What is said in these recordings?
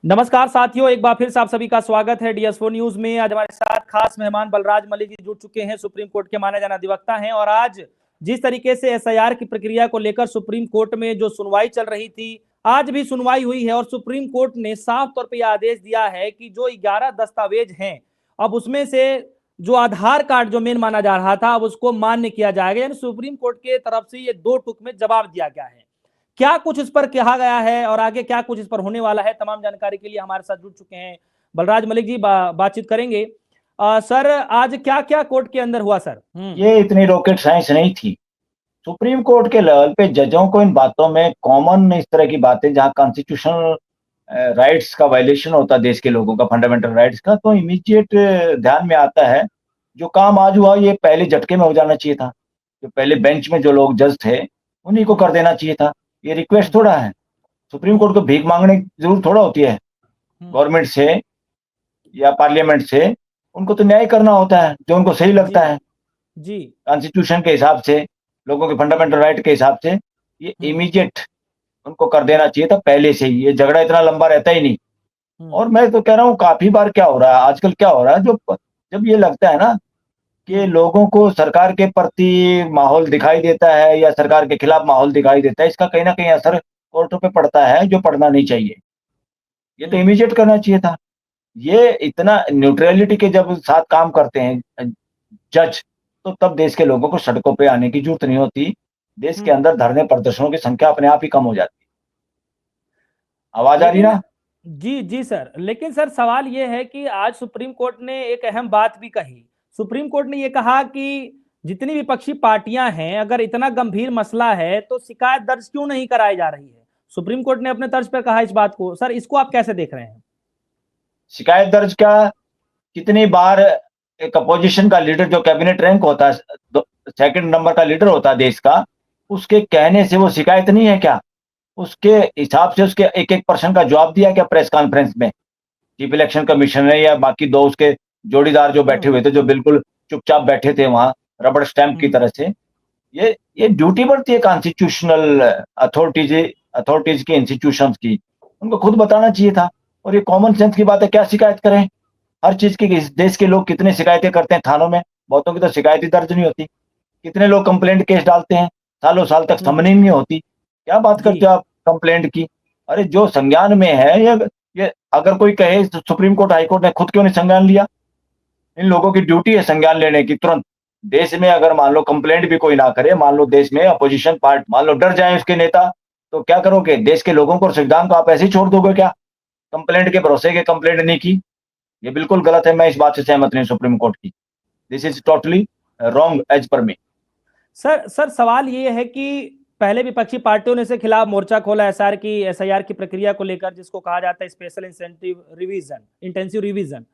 नमस्कार साथियों, एक बार फिर से आप सभी का स्वागत है DS4 न्यूज में। आज हमारे साथ खास मेहमान बलराज मलिक जी जुड़ चुके हैं। सुप्रीम कोर्ट के माने जाने अधिवक्ता हैं और आज जिस तरीके से SIR की प्रक्रिया को लेकर सुप्रीम कोर्ट में जो सुनवाई चल रही थी, आज भी सुनवाई हुई है और सुप्रीम कोर्ट ने साफ तौर पर यह आदेश दिया है कि जो 11 दस्तावेज हैं, अब उसमें से जो आधार कार्ड जो मेन माना जा रहा था, अब उसको मान्य किया जाएगा। यानी सुप्रीम कोर्ट के तरफ से ये दो टूक में जवाब दिया गया है। क्या कुछ इस पर कहा गया है और आगे क्या कुछ इस पर होने वाला है, तमाम जानकारी के लिए हमारे साथ जुड़ चुके हैं बलराज मलिक जी। बातचीत करेंगे। सर, आज क्या क्या कोर्ट के अंदर हुआ सर? ये इतनी रॉकेट साइंस नहीं थी। सुप्रीम कोर्ट के लेवल पे जजों को इन बातों में कॉमन इस तरह की बातें जहां कॉन्स्टिट्यूशनल राइट्स का वायलेशन होता है, देश के लोगों का फंडामेंटल राइट्स का, तो इमीडिएट ध्यान में आता है। जो काम आज हुआ ये पहले झटके में हो जाना चाहिए था। जो पहले बेंच में जो लोग जज थे उन्हीं को कर देना चाहिए था। ये रिक्वेस्ट थोड़ा है। सुप्रीम कोर्ट को भीख मांगने की जरूरत थोड़ा होती है गवर्नमेंट से या पार्लियामेंट से। उनको तो न्याय करना होता है जो उनको सही लगता है जी कॉन्स्टिट्यूशन के हिसाब से, लोगों के फंडामेंटल राइट के हिसाब से। ये इमीडिएट उनको कर देना चाहिए था पहले से ही। ये झगड़ा इतना लंबा रहता ही नहीं। और मैं तो कह रहा हूँ काफी बार क्या हो रहा है आजकल, क्या हो रहा है, जो जब ये लगता है ना कि लोगों को सरकार के प्रति माहौल दिखाई देता है या सरकार के खिलाफ माहौल दिखाई देता है, इसका कहीं ना कहीं असर कोर्टों पे पड़ता है जो पड़ना नहीं चाहिए। ये तो इमीडिएट करना चाहिए था। ये इतना न्यूट्रलिटी के जब साथ काम करते हैं जज, तो तब देश के लोगों को सड़कों पे आने की जरूरत नहीं होती। देश के अंदर धरने प्रदर्शनों की संख्या अपने आप ही कम हो जाती है। आवाज आ रही ना? जी जी सर, लेकिन सर सवाल ये है कि आज सुप्रीम कोर्ट ने एक अहम बात भी कही। सुप्रीम कोर्ट ने ये कहा कि जितनी विपक्षी पार्टियां हैं, अगर इतना गंभीर मसला है तो शिकायत दर्ज क्यों नहीं कराई जा रही है। सुप्रीम कोर्ट ने अपने तर्ज पर कहा इस बात को। सर, इसको आप कैसे देख रहे हैं? शिकायत दर्ज का कितनी बार एक अपोजिशन का लीडर जो कैबिनेट रैंक होता है, सेकंड नंबर का लीडर होता है देश का, उसके कहने से वो शिकायत नहीं है क्या? उसके हिसाब से उसके एक एक पर्सन का जवाब दिया क्या प्रेस कॉन्फ्रेंस में? चीफ इलेक्शन कमिश्नर या बाकी दो उसके जोड़ीदार जो बैठे हुए थे, जो बिल्कुल चुपचाप बैठे थे वहां रबड़ स्टैंप की तरह से। ये ड्यूटी बढ़ती है कॉन्स्टिट्यूशनल अथॉरिटीज की, इंस्टीट्यूशंस की। उनको खुद बताना चाहिए था। और ये कॉमन सेंस की बात है, क्या शिकायत करें? हर चीज की इस देश के लोग कितने शिकायतें करते हैं थानों में, बहुतों की तो शिकायत ही दर्ज नहीं होती। कितने लोग कंप्लेंट केस डालते हैं, सालों साल तक समझनी नहीं होती। क्या बात करते हो आप कंप्लेंट की? अरे जो संज्ञान में है, ये अगर कोई कहे तो सुप्रीम कोर्ट हाई कोर्ट ने खुद क्यों नहीं संज्ञान लिया? इन लोगों की ड्यूटी है संज्ञान लेने की तुरंत। देश में अगर मान लो कंप्लेंट भी कोई ना करे, मान लो देश में अपोजिशन पार्ट मान लो डर जाए उसके नेता, तो क्या करोगे? देश के लोगों को और संविधान को आप ऐसे ही छोड़ दोगे क्या? कंप्लेंट के भरोसे के कंप्लेंट नहीं की, ये बिल्कुल गलत है। मैं इस बात से सहमत नहीं सुप्रीम कोर्ट की। This is totally wrong as per me. Sir सवाल ये है कि पहले विपक्षी पार्टियों ने इसके खिलाफ मोर्चा खोला SIR की प्रक्रिया को लेकर, जिसको कहा जाता है स्पेशल इंटेंसिव रिवीजन।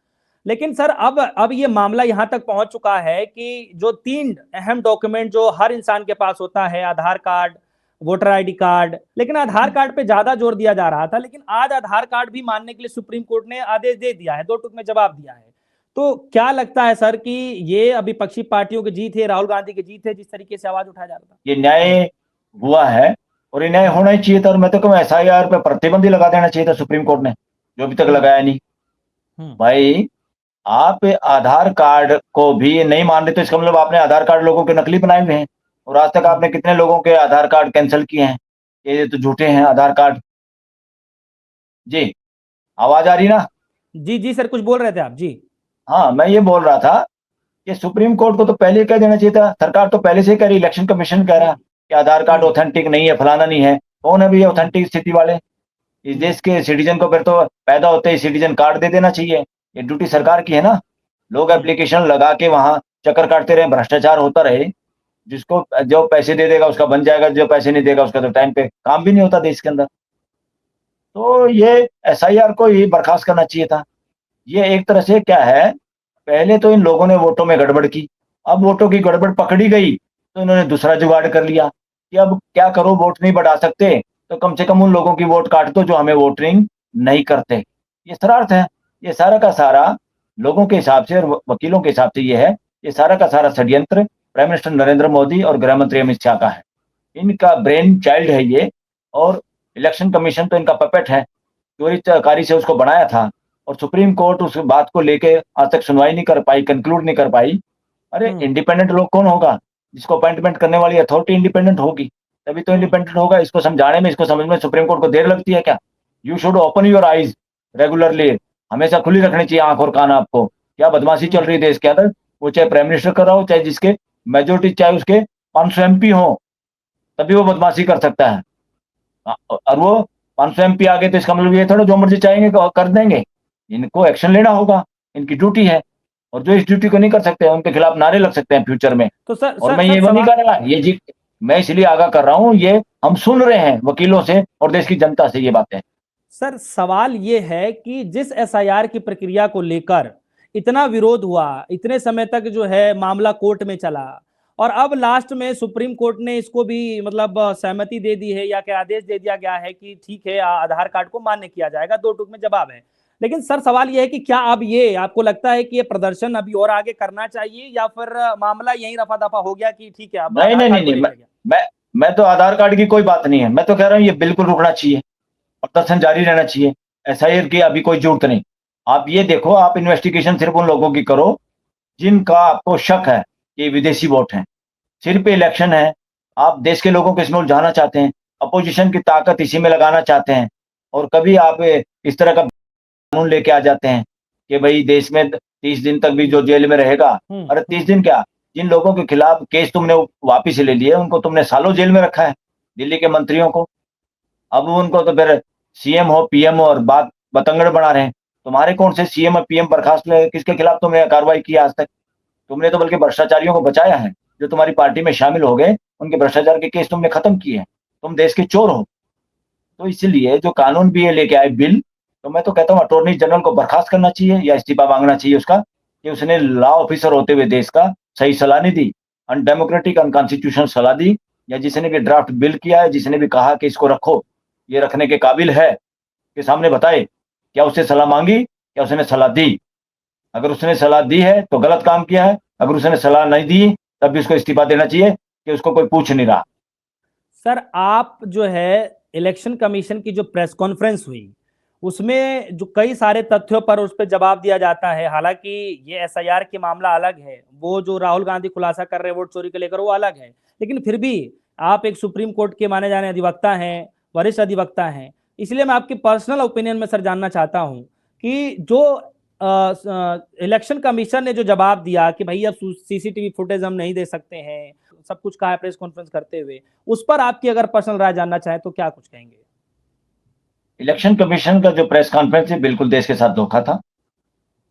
लेकिन सर अब ये मामला यहां तक पहुंच चुका है कि जो 3 अहम डॉक्यूमेंट जो हर इंसान के पास होता है, आधार कार्ड, वोटर ID कार्ड, लेकिन आधार कार्ड पे ज्यादा जोर दिया जा रहा था, लेकिन आज आधार कार्ड भी मानने के लिए सुप्रीम कोर्ट ने आदेश दे दिया है, दो टूक में जवाब दिया है। तो क्या लगता है सर कि ये अभी विपक्षी पार्टियों की जीत है, राहुल गांधी की जीत है, जिस तरीके से आवाज उठाया जा रहा था? ये न्याय हुआ है और ये न्याय होना ही चाहिए था। और मैं तो कहूँ SIR पे प्रतिबंध ही लगा देना चाहिए था सुप्रीम कोर्ट ने, जो अभी तक लगाया नहीं। भाई आप आधार कार्ड को भी नहीं मान रहे तो इसका मतलब आपने आधार कार्ड लोगों के नकली बनाए हुए हैं। और आज तक आपने कितने लोगों के आधार कार्ड कैंसिल किए हैं? ये तो झूठे हैं आधार कार्ड। जी, आवाज आ रही ना? जी जी सर, कुछ बोल रहे थे आप जी। हाँ, मैं ये बोल रहा था कि सुप्रीम कोर्ट को तो पहले कह देना चाहिए था। सरकार तो पहले से ही कह रही, इलेक्शन कमीशन कह रहा कि आधार कार्ड ऑथेंटिक नहीं है, फलाना नहीं है। कौन है भैया ऑथेंटिक स्थिति वाले? इस देश के सिटीजन को फिर तो पैदा होते ही सिटीजन कार्ड दे देना चाहिए। ये ड्यूटी सरकार की है ना। लोग एप्लीकेशन लगा के वहां चक्कर काटते रहे, भ्रष्टाचार होता रहे। जिसको जो पैसे दे देगा उसका बन जाएगा, जो पैसे नहीं देगा उसका तो टाइम पे काम भी नहीं होता देश के अंदर। तो ये SIR को ही बर्खास्त करना चाहिए था। ये एक तरह से क्या है, पहले तो इन लोगों ने वोटों में गड़बड़ की, अब वोटों की गड़बड़ पकड़ी गई तो इन्होंने दूसरा जुगाड़ कर लिया कि अब क्या करो, वोट नहीं बढ़ा सकते तो कम से कम उन लोगों की वोट काट दो जो हमें वोटिंग नहीं करते। ये शरारत है। ये सारा का सारा लोगों के हिसाब से और वकीलों के हिसाब से ये है, ये सारा का सारा षड्यंत्र प्राइम मिनिस्टर नरेंद्र मोदी और गृह मंत्री अमित शाह का है। इनका ब्रेन चाइल्ड है ये। और इलेक्शन कमीशन तो इनका पपेट है। चोरी चकारी से उसको बनाया था और सुप्रीम कोर्ट उस बात को लेके आज तक सुनवाई नहीं कर पाई, कंक्लूड नहीं कर पाई। अरे इंडिपेंडेंट लोग कौन होगा? जिसको अपॉइंटमेंट करने वाली अथॉरिटी इंडिपेंडेंट होगी, तभी तो इंडिपेंडेंट होगा। इसको समझाने में, इसको समझ में सुप्रीम कोर्ट को देर लगती है क्या? You should open your eyes regularly, हमेशा खुली रखनी चाहिए आंख और कान आपको। क्या बदमाशी चल रही है देश के अंदर, वो चाहे प्राइम मिनिस्टर कर रहा हो, चाहे जिसके मेजोरिटी, चाहे उसके 500 एमपी हो, तभी वो बदमाशी कर सकता है। और वो 500 एमपी आ गए तो इसका मतलब ये थोड़ा जो मर्जी चाहेंगे कर देंगे। इनको एक्शन लेना होगा, इनकी ड्यूटी है। और जो इस ड्यूटी को नहीं कर सकते उनके खिलाफ नारे लग सकते हैं फ्यूचर में। तो सर और सर मैं सर ये वो नहीं सवाल कर रहा, ये जी मैं इसलिए आगाह कर रहा हूं, ये हम सुन रहे हैं वकीलों से और देश की जनता से ये बातें। सर सवाल ये है कि जिस एसआईआर की प्रक्रिया को लेकर इतना विरोध हुआ, इतने समय तक जो है मामला कोर्ट में चला, और अब लास्ट में सुप्रीम कोर्ट ने इसको भी मतलब सहमति दे दी है या क्या आदेश दे दिया गया है कि ठीक है आधार कार्ड को मान्य किया जाएगा, दो टूक में जवाब है। लेकिन सर सवाल यह है कि क्या अब ये आपको लगता है कि ये प्रदर्शन अभी और आगे करना चाहिए या फिर मामला यहीं रफा दफा हो गया कि ठीक है अब नहीं आधार नहीं नहीं कार्ड को नहीं, ले मैं लिया गया? मैं मैं तो आधार कार्ड की कोई बात नहीं है, मैं तो कह रहा हूँ ये बिल्कुल रुकना चाहिए और प्रदर्शन जारी रहना चाहिए। एसआईआर की अभी कोई जरूरत नहीं। आप ये देखो, आप इन्वेस्टिगेशन सिर्फ उन लोगों की करो जिनका आपको शक है कि विदेशी वोट हैं। सिर पे इलेक्शन है, आप देश के लोगों को इसमें उलझाना चाहते हैं, अपोजिशन की ताकत इसी में लगाना चाहते हैं, और कभी आप इस तरह का कानून लेके आ जाते हैं कि भाई देश में 30 दिन तक भी जो जेल में रहेगा। अरे 30 दिन क्या, जिन लोगों के खिलाफ केस तुमने वापिस ले लिए उनको तुमने सालों जेल में रखा है, दिल्ली के मंत्रियों को। अब उनको तो फिर सीएम हो पीएम हो और बात बतंगड़ बना रहे हैं। तुम्हारे कौन से सीएम और पीएम बर्खास्त हुए? किसके खिलाफ तुमने कार्रवाई की आज तक? तुमने तो बल्कि भ्रष्टाचारियों को बचाया है, जो तुम्हारी पार्टी में शामिल हो गए उनके भ्रष्टाचार के केस तुमने खत्म किए हैं। तुम देश के चोर हो। तो इसलिए जो कानून भी ये लेके आए बिल, तो मैं तो कहता हूँ अटॉर्नी जनरल को बर्खास्त करना चाहिए या इस्तीफा मांगना चाहिए उसका, कि उसने लॉ ऑफिसर होते हुए देश का सही सलाह नहीं दी, अनडेमोक्रेटिक अनकॉन्स्टिट्यूशनल सलाह दी। या जिसने भी ड्राफ्ट बिल किया है, जिसने भी कहा कि इसको रखो, ये रखने के काबिल है, के सामने बताए क्या उससे सलाह मांगी, क्या उसने सलाह दी। अगर उसने सलाह दी है तो गलत काम किया है, अगर उसने सलाह नहीं दी तब भी उसको इस्तीफा देना चाहिए, कि उसको कोई पूछ नहीं रहा। सर आप जो है इलेक्शन कमीशन की जो प्रेस कॉन्फ्रेंस हुई उसमें जो कई सारे तथ्यों पर उस पर जवाब दिया जाता है, हालांकि ये एसआईआर की मामला अलग है, वो जो राहुल गांधी खुलासा कर रहे हैं वोट चोरी को लेकर वो अलग है, लेकिन फिर भी आप एक सुप्रीम कोर्ट के माने जाने अधिवक्ता हैं, वरिष्ठ अधिवक्ता हैं, इसलिए मैं आपकी पर्सनल ओपिनियन में सर जानना चाहता हूं कि जो इलेक्शन कमीशन ने जो जवाब दिया कि भाई अब सीसीटीवी फुटेज हम नहीं दे सकते हैं, सब कुछ कहा है प्रेस कॉन्फ्रेंस करते हुए, उस पर आपकी अगर पर्सनल राय जानना चाहें तो क्या कुछ कहेंगे? इलेक्शन कमीशन का जो प्रेस कॉन्फ्रेंस है बिल्कुल देश के साथ धोखा था।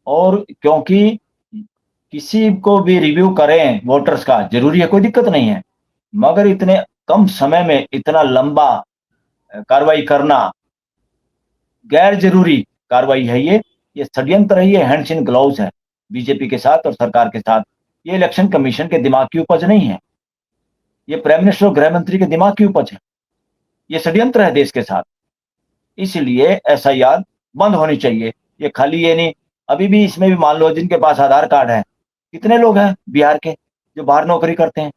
और क्योंकि किसी को भी रिव्यू करें वोटर्स का जरूरी है, कोई दिक्कत नहीं है, मगर इतने कम समय में इतना लंबा कार्रवाई करना गैर जरूरी कार्रवाई है। ये षड्यंत्र है, ये हैंड्स इन ग्लव्स है बीजेपी के साथ और सरकार के साथ। ये इलेक्शन कमीशन के दिमाग की उपज नहीं है, ये प्राइम मिनिस्टर और गृह मंत्री के दिमाग की उपज है। ये षड्यंत्र है देश के साथ। इसलिए एसआईआर बंद होनी चाहिए। ये खाली ये नहीं, अभी भी इसमें भी मान लो जिनके पास आधार कार्ड है, कितने लोग हैं बिहार के जो बाहर नौकरी करते हैं,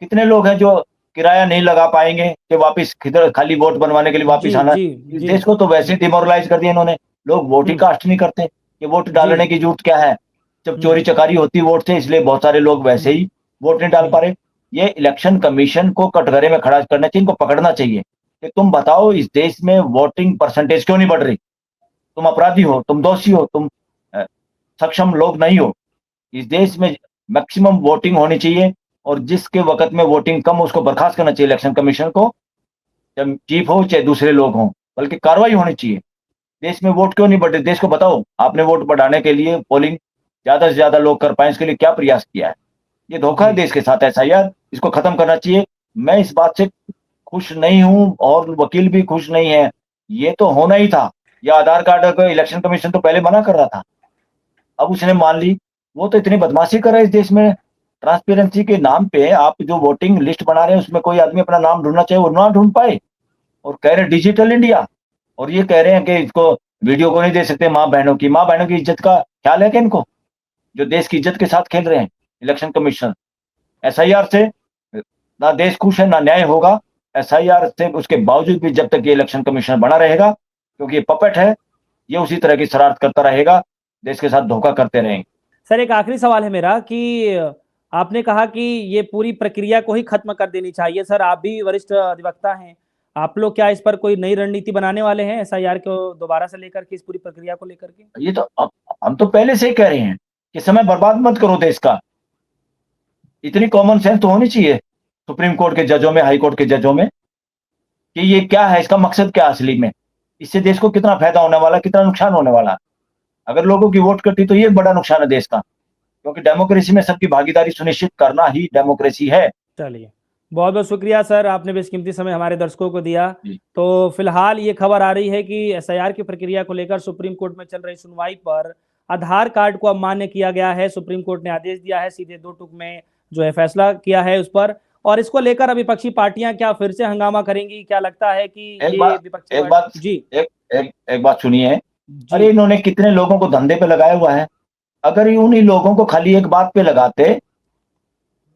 कितने लोग हैं जो किराया नहीं लगा पाएंगे कि वापस किधर खाली वोट बनवाने के लिए वापस जी आना। जी इस जी। देश को तो वैसे डिमोरलाइज कर दिया इन्होंने। लोग वोट ही कास्ट नहीं करते कि वोट डालने की जरूरत क्या है, जब चोरी चकारी होती वोट से, इसलिए बहुत सारे लोग वैसे ही वोट नहीं डाल पा रहे। ये इलेक्शन कमीशन को कटघरे में खड़ा करना चाहिए, इनको पकड़ना चाहिए कि तुम बताओ इस देश में वोटिंग परसेंटेज क्यों नहीं बढ़ रही? तुम अपराधी हो, तुम दोषी हो, तुम सक्षम लोग नहीं हो। इस देश में मैक्सिमम वोटिंग होनी चाहिए, और जिसके वक्त में वोटिंग कम हो उसको बर्खास्त करना चाहिए इलेक्शन कमीशन को, चाहे चीफ हो चाहे दूसरे लोग हों, बल्कि कार्रवाई होनी चाहिए। देश में वोट क्यों नहीं बढ़ रही? देश को बताओ, आपने वोट बढ़ाने के लिए, पोलिंग ज्यादा से ज्यादा लोग कर पाए इसके लिए क्या प्रयास किया है? ये धोखा है देश के साथ एसआईआर, इसको खत्म करना चाहिए। मैं इस बात से खुश नहीं हूं और वकील भी खुश नहीं है। ये तो होना ही था। यह आधार कार्ड का इलेक्शन कमीशन तो पहले मना कर रहा था, अब उसने मान ली। वो तो इतनी बदमाशी कर रहा है इस देश में, ट्रांसपेरेंसी के नाम पे आप जो वोटिंग लिस्ट बना रहे हैं उसमें कोई आदमी अपना नाम ढूंढना चाहे वो ना ढूंढ पाए, और कह रहे हैं डिजिटल इंडिया, और ये कह रहे हैं कि इसको वीडियो को नहीं दे सकते। माँ बहनों की इज्जत का ख्याल है कि इनको, जो देश की इज्जत के साथ खेल रहे हैं इलेक्शन कमीशन। एसआईआर से ना देश खुश है ना न्याय होगा। एसआईआर से उसके बावजूद भी जब तक ये इलेक्शन कमीशन बना रहेगा, क्योंकि ये पपेट है, ये उसी तरह की शरारत करता रहेगा, देश के साथ धोखा करते रहेंगे। सर एक आखिरी सवाल है मेरा कि आपने कहा कि ये पूरी प्रक्रिया को ही खत्म कर देनी चाहिए। सर आप भी वरिष्ठ अधिवक्ता हैं, आप लोग क्या इस पर कोई नई रणनीति बनाने वाले हैं एसआईआर को दोबारा से लेकर के, इस पूरी प्रक्रिया को लेकर के? ये तो हम तो पहले से ही कह रहे हैं कि समय बर्बाद मत करो देश का। इतनी कॉमन सेंस तो होनी चाहिए सुप्रीम कोर्ट के जजों में, हाई कोर्ट के जजों में, कि ये क्या है, इसका मकसद क्या असली में, इससे देश को कितना फायदा होने वाला, कितना नुकसान होने वाला। अगर लोगों की वोट कटी तो ये बड़ा नुकसान है देश का, क्योंकि डेमोक्रेसी में सबकी भागीदारी सुनिश्चित करना ही डेमोक्रेसी है। चलिए, बहुत बहुत शुक्रिया सर, आपने बेशकीमती समय हमारे दर्शकों को दिया। जी। तो फिलहाल ये खबर आ रही है कि एसआईआर की प्रक्रिया को लेकर सुप्रीम कोर्ट में चल रही सुनवाई पर आधार कार्ड को अमान्य किया गया है। सुप्रीम कोर्ट ने आदेश दिया है, सीधे 2 टूक में जो है फैसला किया है उस पर। और इसको लेकर अब विपक्षी पार्टियां क्या फिर से हंगामा करेंगी? क्या लगता है कि ये विपक्षी जी एक बात सुनिए, जी अरे इन्होंने कितने लोगों को धंधे पे लगाया हुआ है। अगर उन्हीं लोगों को खाली एक बात पे लगाते,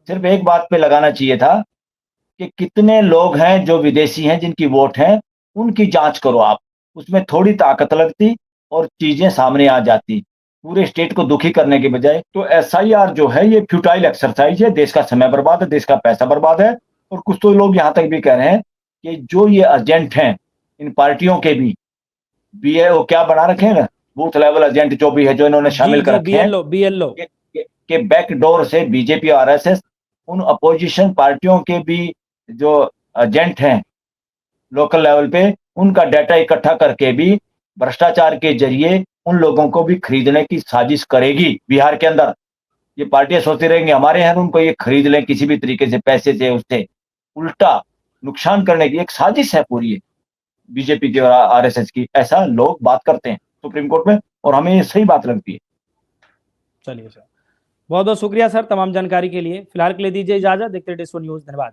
सिर्फ एक बात पे लगाना चाहिए था कि कितने लोग हैं जो विदेशी हैं जिनकी वोट है, उनकी जांच करो आप, उसमें थोड़ी ताकत लगती और चीजें सामने आ जाती, पूरे स्टेट को दुखी करने के बजाय। तो एसआईआर जो है ये फ्यूटाइल एक्सरसाइज है, देश का समय बर्बाद है, देश का पैसा बर्बाद है। और कुछ तो लोग यहाँ तक भी कह रहे हैं कि जो ये एजेंट हैं इन पार्टियों के भी वो क्या बना रखे हैं ना, बूथ लेवल एजेंट जो भी है, जो इन्होंने शामिल कर रखे हैं बीएलओ के बैकडोर से बीजेपी और आरएसएस उन अपोजिशन पार्टियों के भी जो एजेंट हैं लोकल लेवल पे, उनका डाटा इकट्ठा करके भी भ्रष्टाचार के जरिए उन लोगों को भी खरीदने की साजिश करेगी बिहार के अंदर। ये पार्टियां सोचती रहेंगी हमारे यहाँ उनको ये खरीद लें किसी भी तरीके से, पैसे से, उससे उल्टा नुकसान करने की एक साजिश है पूरी बीजेपी की और आरएसएस की। ऐसा लोग बात करते हैं सुप्रीम कोर्ट में और हमें ये सही बात लगती है। चलिए सर, बहुत बहुत शुक्रिया सर तमाम जानकारी के लिए। फिलहाल के लिए दीजिए इजाजत, देखते रहिए DS4 न्यूज़। धन्यवाद।